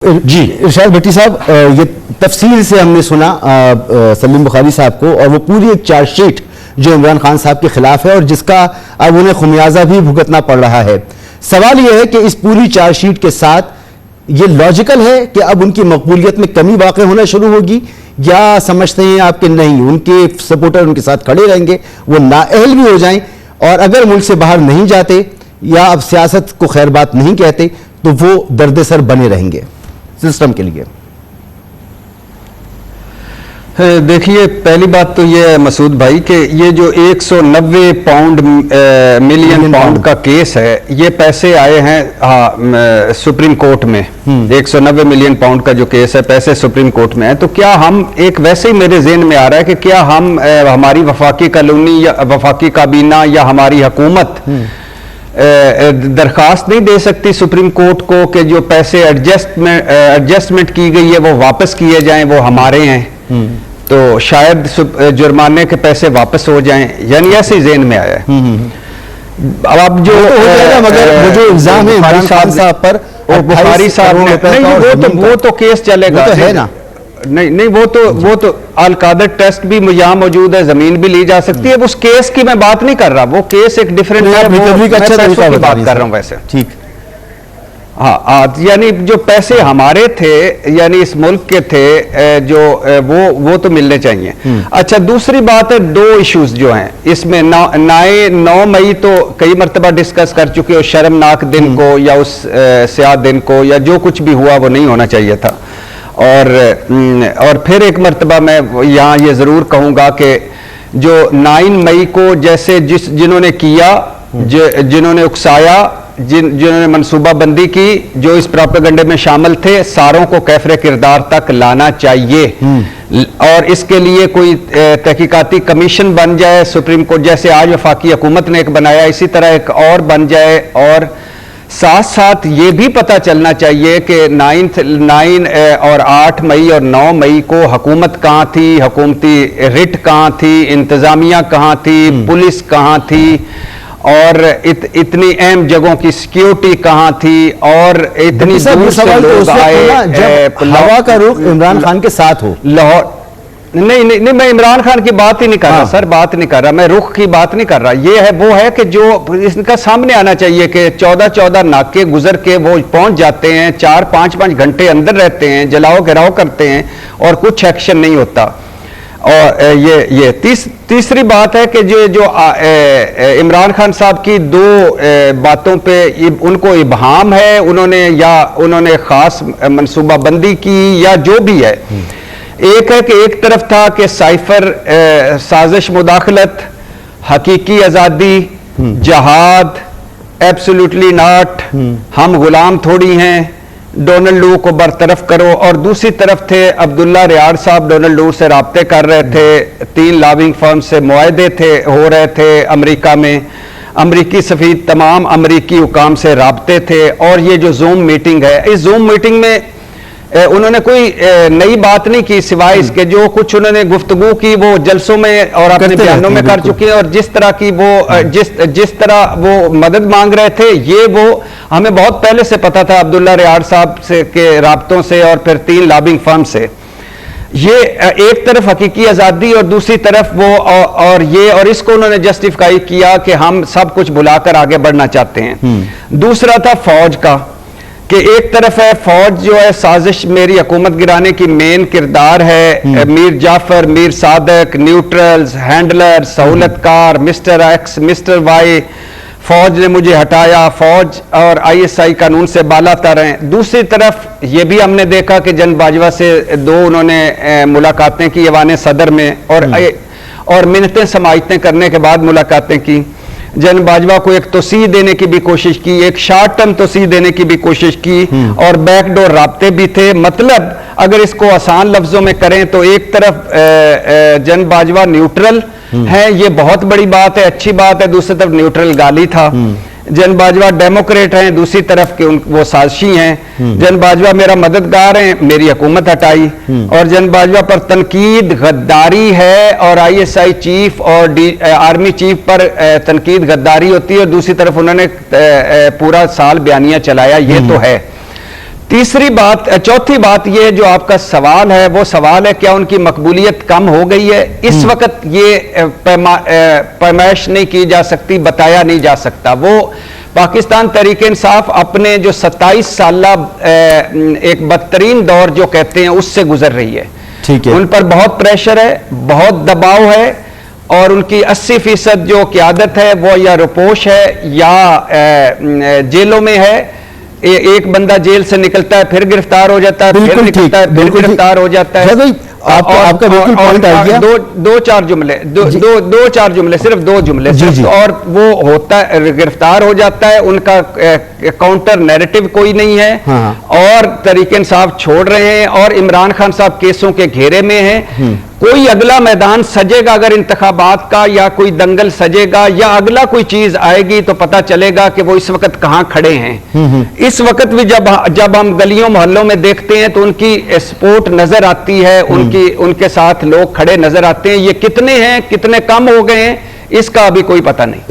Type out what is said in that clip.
जी इरशाद भट्टी साहब, ये तफसील से हमने सुना सलीम बुखारी साहब को, और वो पूरी एक चार्जशीट जो इमरान खान साहब के खिलाफ है और जिसका अब उन्हें खुमियाजा भी भुगतना पड़ रहा है। सवाल यह है कि इस पूरी चार्जशीट के साथ ये लॉजिकल है कि अब उनकी मकबूलियत में कमी वाक़ होना शुरू होगी, या समझते हैं आप कि नहीं, उनके सपोर्टर उनके साथ खड़े रहेंगे, वो नाअहल भी हो जाएं, और अगर मुल्क से बाहर नहीं जाते या अब सियासत को खैर बात नहीं कहते तो वो दर्द-ए-सर बने रहेंगे सिस्टम के लिए? देखिए, पहली बात तो ये है मसूद भाई कि ये जो 190 मिलियन पाउंड का केस है, ये पैसे आए हैं सुप्रीम कोर्ट में। 190 मिलियन पाउंड का जो केस है, पैसे सुप्रीम कोर्ट में है। तो क्या हम एक वैसे ही मेरे ज़हन में आ रहा है कि क्या हम हमारी वफाकी कॉलोनी या वफाकी काबीना या हमारी हुकूमत दरखास्त नहीं दे सकती सुप्रीम कोर्ट को कि जो पैसे एडजस्टमेंट की गई है वो वापस किए जाएं, वो हमारे हैं, तो शायद जुर्माने के पैसे वापस हो जाएं, यानी ऐसे ही ज़हन में आया है। अब जो हो जाएगा, मगर वो जो इल्जाम है इमरान खान साहब पर और बुखारी साहब ने, नहीं वो तो केस चलेगा, तो है ना, नहीं वो तो अलकादर टेस्ट भी यहाँ मौजूद है, जमीन भी ली जा सकती है। उस केस की मैं बात नहीं कर रहा, वो केस एक डिफरेंट है, मैं बात कर रहा हूँ वैसे। ठीक, हाँ, यानी जो पैसे हमारे थे, यानी इस मुल्क के थे, जो वो तो मिलने चाहिए। अच्छा, दूसरी बात है, दो इश्यूज जो हैं इसमें, 9 मई तो कई मरतबा डिस्कस कर चुके हो, शर्मनाक दिन को या उस स्याह दिन को, या जो कुछ भी हुआ वो नहीं होना चाहिए था। और फिर एक मरतबा मैं यहाँ ये ज़रूर कहूँगा कि जो 9 मई को जैसे जिन्होंने किया, जिन्होंने उकसाया, जिन्होंने मनसूबाबंदी की, जो इस प्रोपेगेंडे में शामिल थे, सारों को कैफरे किरदार तक लाना चाहिए। और इसके लिए कोई तहकीकाती कमीशन बन जाए सुप्रीम कोर्ट, जैसे आज वफाकी हुकूमत ने एक बनाया, इसी तरह एक और बन जाए। और साथ साथ ये भी पता चलना चाहिए कि 9 और 8 मई और 9 मई को हुकूमत कहाँ थी, हुकूमती रिट कहाँ थी, इंतज़ामिया कहाँ थी, पुलिस कहाँ थी, और इतनी अहम जगहों की सिक्योरिटी कहाँ थी, और इतनी दूर से लोग आए। हवा का रुख इमरान खान के साथ हो, लाहौर नहीं, मैं इमरान खान की बात ही नहीं कर रहा सर, बात नहीं कर रहा, मैं रुख की बात नहीं कर रहा। ये है, वो है कि जो इसका सामने आना चाहिए कि 14 नाके गुजर के वो पहुंच जाते हैं, 4-5 घंटे अंदर रहते हैं, जलाओ घेराव करते हैं और कुछ एक्शन नहीं होता। और ये तीसरी बात है कि जो इमरान खान साहब की दो बातों पे उनको इबहाम है, उन्होंने खास मनसूबाबंदी की या जो भी है। एक है कि एक तरफ था कि साइफर साजिश, मुदाखलत, हकीकी आज़ादी, जहाद, एब्सोल्युटली नॉट, हम गुलाम थोड़ी हैं, डोनाल्ड लू को बरतरफ करो। और दूसरी तरफ थे अब्दुल्ला रियाड़ साहब, डोनाल्ड लू से राब्ते कर रहे थे, 3 लॉबिंग फर्म से मुआहदे हो रहे थे अमेरिका में, अमरीकी सफीर तमाम अमरीकी हुकाम से राब्ते थे। और ये जो जूम मीटिंग है, इस जूम मीटिंग में उन्होंने कोई नई बात नहीं की, सिवाय इसके जो कुछ उन्होंने गुफ्तगू की वो जलसों में और अपने बयानों में कर चुके हैं। और जिस तरह की वो जिस तरह वो मदद मांग रहे थे, ये वो हमें बहुत पहले से पता था, अब्दुल्ला रियाड़ साहब से के राब्तों से और फिर 3 लॉबिंग फर्म से। ये एक तरफ हकीकी आज़ादी और दूसरी तरफ वो और इसको उन्होंने जस्टिफाई किया कि हम सब कुछ भुलाकर आगे बढ़ना चाहते हैं। दूसरा था फौज का, कि एक तरफ है फौज जो है साजिश, मेरी हुकूमत गिराने की मेन किरदार है, मीर जाफर, मीर सादक, न्यूट्रल्स, हैंडलर, सहूलतकार, मिस्टर एक्स, मिस्टर वाई, फौज ने मुझे हटाया, फौज और ISI कानून से बाला तर हैं। दूसरी तरफ ये भी हमने देखा कि जन बाजवा से 2 उन्होंने मुलाकातें की ऐवान सदर में, और मिन्नतें समाइतें करने के बाद मुलाकातें की। जन बाजवा को एक तोसी देने की भी कोशिश की, एक शॉर्ट टर्म तोसी देने की भी कोशिश की, और बैकडोर राब्ते भी थे। मतलब अगर इसको आसान लफ्जों में करें तो एक तरफ जन बाजवा न्यूट्रल है, ये बहुत बड़ी बात है, अच्छी बात है। दूसरी तरफ न्यूट्रल गाली था। जन बाजवा डेमोक्रेट हैं, दूसरी तरफ के वो साजिशी हैं। जन बाजवा मेरा मददगार हैं, मेरी हुकूमत हटाई। और जन बाजवा पर तनकीद गद्दारी है, और ISI चीफ और आर्मी चीफ पर तनकीद गद्दारी होती है, और दूसरी तरफ उन्होंने पूरा साल बयानिया चलाया, ये तो है। तीसरी बात, चौथी बात, ये जो आपका सवाल है वो सवाल है क्या उनकी मकबूलियत कम हो गई है? इस वक्त ये पैमाइश नहीं की जा सकती, बताया नहीं जा सकता। वो पाकिस्तान तहरीक इंसाफ अपने जो 27 साल एक बदतरीन दौर जो कहते हैं उससे गुजर रही है। ठीक है। उन पर बहुत प्रेशर है, बहुत दबाव है, और उनकी 80% जो क़यादत है वो या रुपोश है या जेलों में है। एक बंदा जेल से निकलता है, फिर गिरफ्तार हो जाता है, फिर निकलता है, फिर गिरफ्तार हो जाता है। आपका बिल्कुल पॉइंट आ गया। दो चार जुमले, सिर्फ दो जुमले सिर्फ, और वो होता है, गिरफ्तार हो जाता है, उनका काउंटर नैरेटिव कोई नहीं है। हाँ। और तहरीक इंसाफ छोड़ रहे हैं और इमरान खान साहब केसों के घेरे में हैं। कोई अगला मैदान सजेगा अगर इंतखाबात का, या कोई दंगल सजेगा, या अगला कोई चीज आएगी तो पता चलेगा कि वो इस वक्त कहां खड़े हैं। इस वक्त भी जब हम गलियों मोहल्लों में देखते हैं तो उनकी सपोर्ट नजर आती है, उनके साथ लोग खड़े नजर आते हैं। ये कितने हैं, कितने कम हो गए हैं, इसका अभी कोई पता नहीं।